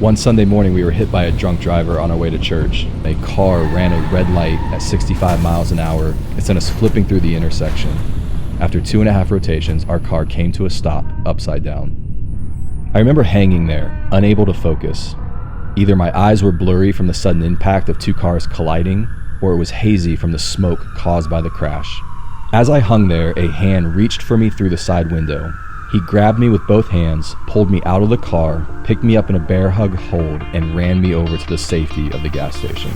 One Sunday morning, we were hit by a drunk driver on our way to church. A car ran a red light at 65 miles an hour and sent us flipping through the intersection. After 2.5 rotations, our car came to a stop, upside down. I remember hanging there, unable to focus. Either my eyes were blurry from the sudden impact of two cars colliding, or it was hazy from the smoke caused by the crash. As I hung there, a hand reached for me through the side window. He grabbed me with both hands, pulled me out of the car, picked me up in a bear hug hold, and ran me over to the safety of the gas station.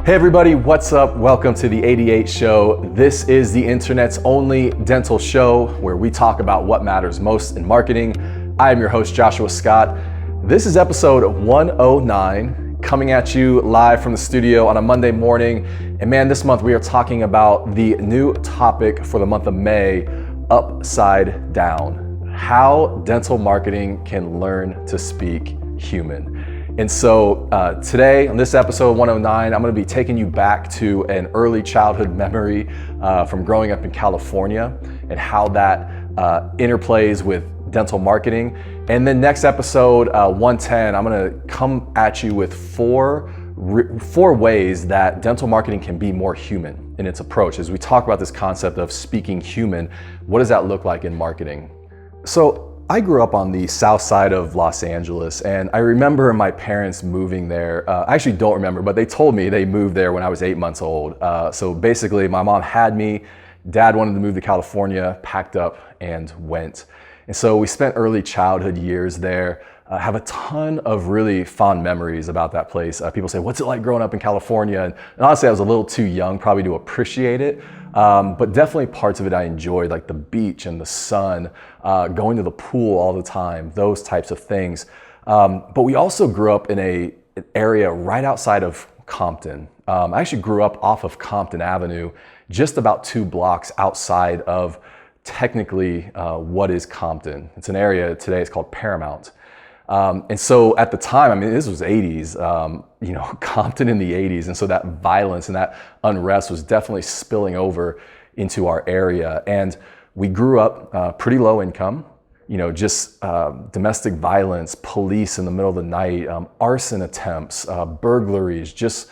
Hey everybody, what's up? Welcome to the 88 Show. This is the internet's only dental show where we talk about what matters most in marketing. I am your host, Joshua Scott. This is episode 109, coming at you live from the studio on a Monday morning. And man, this month we are talking about the new topic for the month of May, upside down. How dental marketing can learn to speak human. And so today on this episode 109, I'm going to be taking you back to an early childhood memory from growing up in California and how that interplays with dental marketing. And then next episode 110, I'm going to come at you with four ways that dental marketing can be more human in its approach. As we talk about this concept of speaking human, what does that look like in marketing? So I grew up on the south side of Los Angeles, and I remember my parents moving there. I actually don't remember, but they told me they moved there when I was 8 months old. So basically my mom had me, dad wanted to move to California, packed up and went. And so we spent early childhood years there. Have a ton of really fond memories about that place. People say, what's it like growing up in California? And honestly, I was a little too young probably to appreciate it, but definitely parts of it I enjoyed, like the beach and the sun, going to the pool all the time, those types of things. But we also grew up in an area right outside of Compton. I actually grew up off of Compton Avenue, just about 2 blocks outside of technically what is Compton. It's an area today, it's called Paramount. And so at the time, I mean, this was 80s, Compton in the 80s. And so that violence and that unrest was definitely spilling over into our area. And we grew up pretty low income, just domestic violence, police in the middle of the night, arson attempts, burglaries, just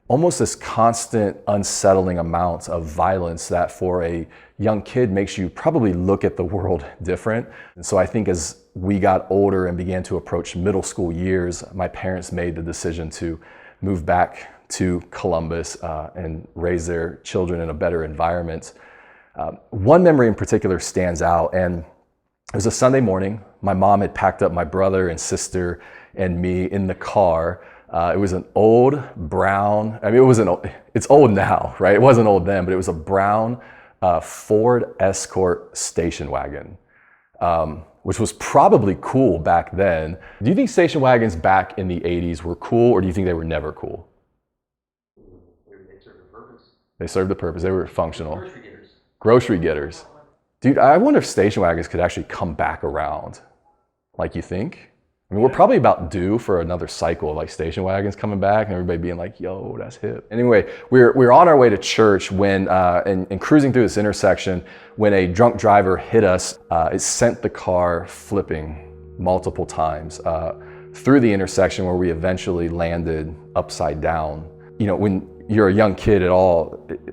almost this constant unsettling amount of violence that for a young kid makes you probably look at the world different. And so I think as we got older and began to approach middle school years, my parents made the decision to move back to Columbus and raise their children in a better environment. One memory in particular stands out, and it was a Sunday morning. My mom had packed up my brother and sister and me in the car. It was an old brown, it's old now, right? It wasn't old then, but it was a brown Ford Escort station wagon, which was probably cool back then. Do you think station wagons back in the 80s were cool, or do you think they were never cool? They served the purpose. They served the purpose, they were functional. Grocery getters. Grocery getters. Dude, I wonder if station wagons could actually come back around. Like, you think? I mean, we're probably about due for another cycle of like station wagons coming back and everybody being like, yo, that's hip. Anyway, we're on our way to church when, and cruising through this intersection, when a drunk driver hit us. It sent the car flipping multiple times through the intersection where we eventually landed upside down. When you're a young kid, it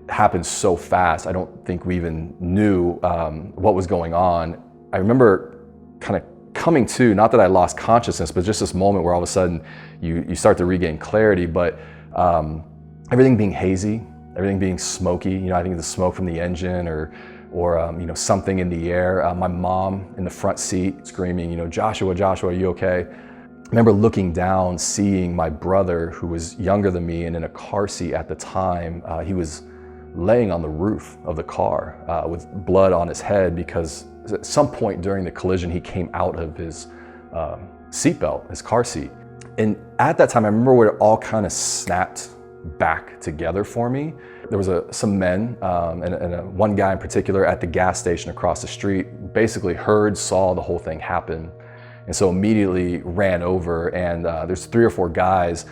happens so fast. I don't think we even knew what was going on. I remember kind of coming to, not that I lost consciousness, but just this moment where all of a sudden you start to regain clarity, but everything being hazy, everything being smoky, I think the smoke from the engine or something in the air. My mom in the front seat screaming, Joshua, are you okay? I remember looking down, seeing my brother, who was younger than me and in a car seat at the time. He was laying on the roof of the car with blood on his head because at some point during the collision, he came out of his seatbelt, his car seat. And at that time, I remember where it all kind of snapped back together for me. There was some men and one guy in particular at the gas station across the street, basically saw the whole thing happen. And so immediately ran over, and there's 3 or 4 guys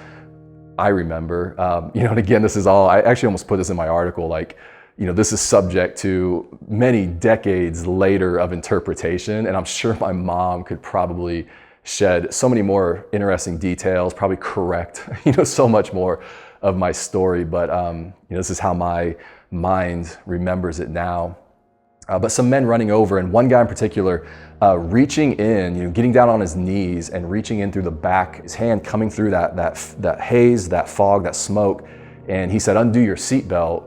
I remember, and again, this is all, I actually almost put this in my article, like, this is subject to many decades later of interpretation, and I'm sure my mom could probably shed so many more interesting details, probably correct, so much more of my story. But this is how my mind remembers it now. But some men running over, and one guy in particular, reaching in, getting down on his knees and reaching in through the back, his hand coming through that haze, that fog, that smoke. And he said, "Undo your seatbelt."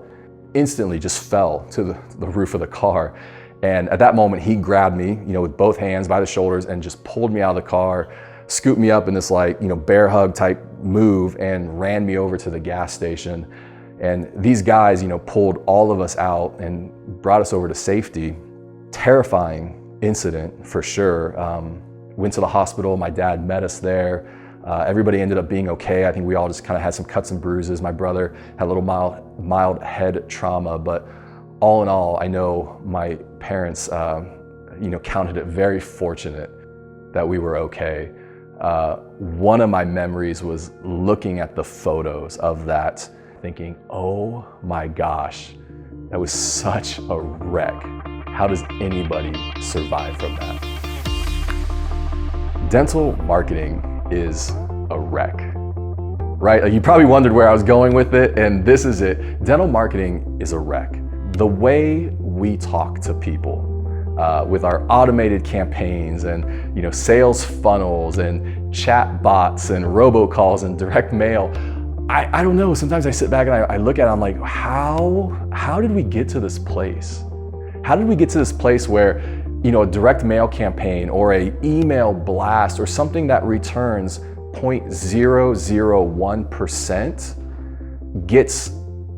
Instantly just fell to the roof of the car. And at that moment, he grabbed me, with both hands by the shoulders and just pulled me out of the car, scooped me up in this bear hug type move and ran me over to the gas station. And these guys, pulled all of us out and brought us over to safety. Terrifying incident for sure. Went to the hospital. My dad met us there. Everybody ended up being okay. I think we all just kind of had some cuts and bruises. My brother had a little mild head trauma, but all in all, I know my parents, counted it very fortunate that we were okay. One of my memories was looking at the photos of that, thinking, oh my gosh, that was such a wreck. How does anybody survive from that? Dental marketing is a wreck, right? You probably wondered where I was going with it, and this is it. Dental marketing is a wreck. The way we talk to people with our automated campaigns and sales funnels and chat bots and robocalls and direct mail, I don't know. Sometimes I sit back and I look at it, I'm like, how did we get to this place? How did we get to this place where a direct mail campaign or an email blast or something that returns 0.001% gets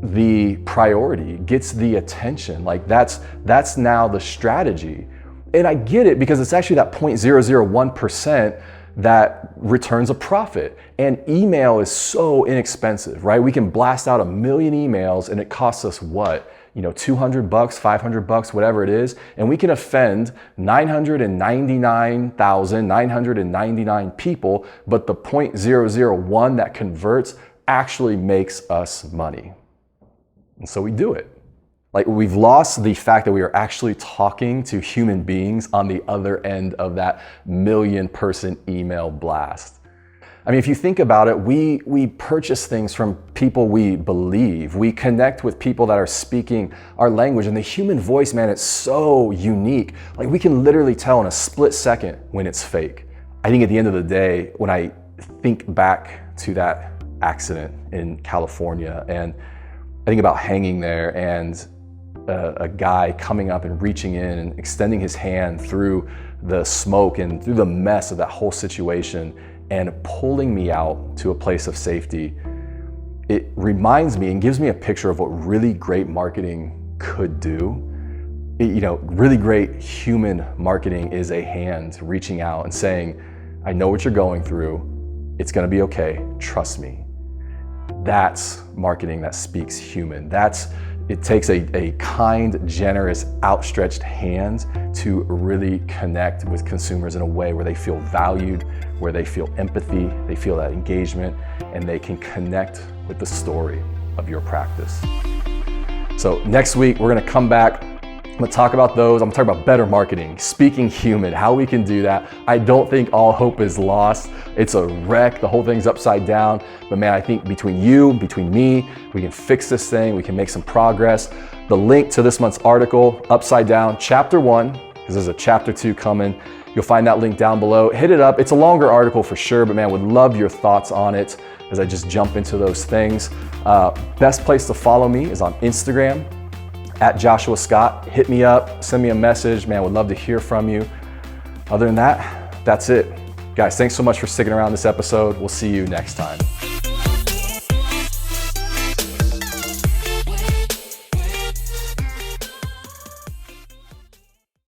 the priority, gets the attention? That's now the strategy. And I get it, because it's actually that 0.001% that returns a profit. And email is so inexpensive, right? We can blast out 1 million emails and it costs us what? $200, $500, whatever it is. And we can offend 999,999 people, but the 0.001 that converts actually makes us money. And so we do it. We've lost the fact that we are actually talking to human beings on the other end of that 1 million person email blast. I mean, if you think about it, we purchase things from people we believe. We connect with people that are speaking our language, and the human voice, man, it's so unique. We can literally tell in a split second when it's fake. I think at the end of the day, when I think back to that accident in California, and I think about hanging there and a guy coming up and reaching in and extending his hand through the smoke and through the mess of that whole situation and pulling me out to a place of safety, it reminds me and gives me a picture of what really great marketing could do. Really great human marketing is a hand reaching out and saying, I know what you're going through. It's gonna be okay, trust me. That's marketing that speaks human. It takes a kind, generous, outstretched hand to really connect with consumers in a way where they feel valued, where they feel empathy, they feel that engagement, and they can connect with the story of your practice. So next week, we're gonna come back. I'm gonna talk about those. I'm gonna talk about better marketing, speaking human, how we can do that. I don't think all hope is lost. It's a wreck. The whole thing's upside down. But man, I think between you, between me, we can fix this thing. We can make some progress. The link to this month's article, Upside Down, Chapter 1, because there's a Chapter 2 coming. You'll find that link down below. Hit it up. It's a longer article for sure, but man, would love your thoughts on it as I just jump into those things. Best place to follow me is on Instagram, @Joshua Scott. Hit me up, send me a message. Man, would love to hear from you. Other than that, that's it. Guys, thanks so much for sticking around this episode. We'll see you next time.